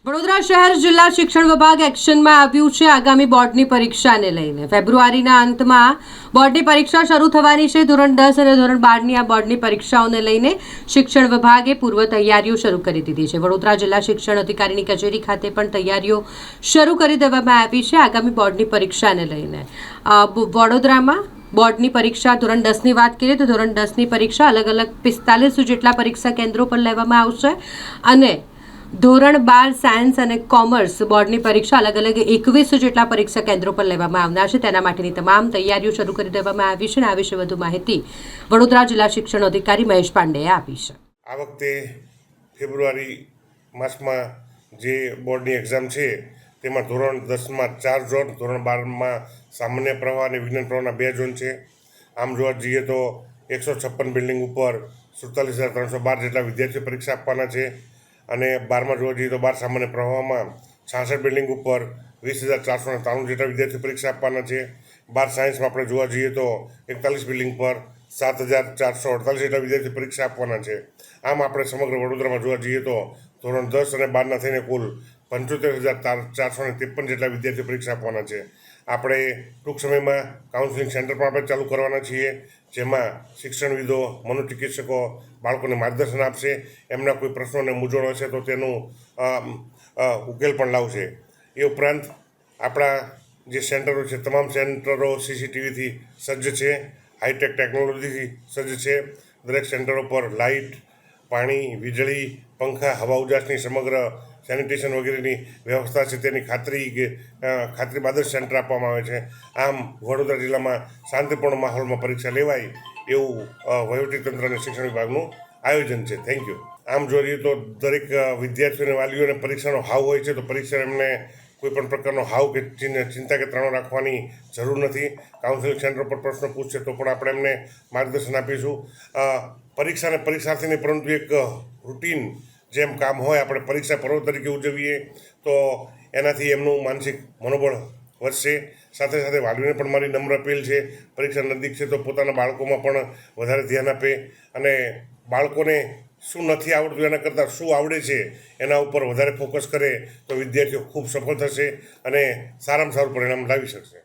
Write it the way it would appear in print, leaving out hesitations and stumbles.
વડોદરા શહેર જિલ્લા શિક્ષણ વિભાગ એક્શનમાં આવ્યું છે આગામી બોર્ડની પરીક્ષાને લઈને। ફેબ્રુઆરીના અંતમાં બોર્ડની પરીક્ષા શરૂ થવાની છે। ધોરણ 10 અને ધોરણ 12ની આ બોર્ડની પરીક્ષાઓને લઈને શિક્ષણ વિભાગે પૂર્વ તૈયારીઓ શરૂ કરી દીધી છે। વડોદરા જિલ્લા શિક્ષણ અધિકારીની કચેરી ખાતે પણ તૈયારીઓ શરૂ કરી દેવામાં આવી છે આગામી બોર્ડની પરીક્ષાને લઈને। વડોદરામાં બોર્ડની પરીક્ષા ધોરણ 10ની વાત કરીએ તો ધોરણ 10ની પરીક્ષા અલગ અલગ 45 જેટલા પરીક્ષા કેન્દ્રો પર લેવામાં આવશે અને ધોરણ 12 સાયન્સ અને કોમર્સ બોર્ડની પરીક્ષા અલગ અલગ 21 જેટલા પરીક્ષા કેન્દ્રો પર લેવામાં આવનાર છે। તેના માટેની તમામ તૈયારીઓ શરૂ કરી દેવામાં આવી છે અને આ વિશે વધુ માહિતી વડોદરા જિલ્લા શિક્ષણ અધિકારી મહેશ પાંડેએ આપી છે। આ વખતે ફેબ્રુઆરી માસમાં જે બોર્ડની એક્ઝામ છે તેમાં ધોરણ 10માં 4 ઝોન, ધોરણ 12માં સામાન્ય પ્રવાહ અને વિજ્ઞાન પ્રવાહના 2 ઝોન છે। આમ જોવા જઈએ તો 156 બિલ્ડિંગ ઉપર 47,312 જેટલા વિદ્યાર્થીઓ પરીક્ષા આપવાના છે અને 12માં જોવા જઈએ તો 12 સામાન્ય પ્રવાહમાં 66 બિલ્ડિંગ ઉપર 20,493 જેટલા વિદ્યાર્થીઓ પરીક્ષા આપવાના છે। 12 સાયન્સમાં આપણે જોવા જઈએ તો 41 બિલ્ડિંગ પર 7,448 જેટલા વિદ્યાર્થીઓ પરીક્ષા આપવાના છે। આમ આપણે સમગ્ર વડોદરામાં જોવા જઈએ તો ધોરણ 10 અને 12ના થઈને કુલ 75,453 જેટલા વિદ્યાર્થીઓ પરીક્ષા આપવાના છે। આપણે ટૂંક સમયમાં કાઉન્સેલિંગ સેન્ટર પણ આપણે ચાલુ કરવાના છીએ, જેમાં શિક્ષણવિદો, મનોચિકિત્સકો બાળકોને માર્ગદર્શન આપશે, એમના કોઈ પ્રશ્નો અને મૂંઝવણ હશે તો તેનું ઉકેલ પણ લાવશે। એ ઉપરાંત આપણા જે સેન્ટરો છે તમામ સેન્ટરો CCTVથી સજ્જ છે, હાઈટેક ટેકનોલોજીથી સજ્જ છે। દરેક સેન્ટરો પર લાઇટ, પાણી, વીજળી, પંખા, હવા ઉજાસની સમગ્ર સેનિટેશન વગેરેની વ્યવસ્થા છે તેની ખાતરી બાદ જ સેન્ટર આપવામાં આવે છે। આમ વડોદરા જિલ્લામાં શાંતિપૂર્ણ માહોલમાં પરીક્ષા લેવાય એવું વહીવટીતંત્ર અને શિક્ષણ વિભાગનું આયોજન છે। Thank you. આમ જોઈએ તો દરેક વિદ્યાર્થીઓ અને વાલીઓને પરીક્ષાનો હાવ હોય છે, તો પરીક્ષા એમને કોઈ પણ પ્રકારનો હાવ કે ચિંતા કે તણાવ રાખવાની જરૂર નથી। કાઉન્સેલિંગ સેન્ટર પર પ્રશ્નો પૂછશે તો પણ આપણે એમને માર્ગદર્શન આપીશું। પરીક્ષાને પરીક્ષાર્થીને પરંતુ એક રૂટીન જેમ કામ હોય, આપણે પરીક્ષા પર્વ તરીકે ઉજવીએ તો એનાથી એમનું માનસિક મનોબળ વધશે। સાથે સાથે વાલીઓને પણ મારી નમ્ર અપીલ છે, પરીક્ષા નજીક છે તો પોતાના બાળકોમાં પણ વધારે ધ્યાન આપે અને બાળકોને શું નથી આવડતું એના કરતાં શું આવડે છે એના ઉપર વધારે ફોકસ કરે તો વિદ્યાર્થીઓ ખૂબ સફળ થશે અને સારામાં સારું પરિણામ લાવી શકશે।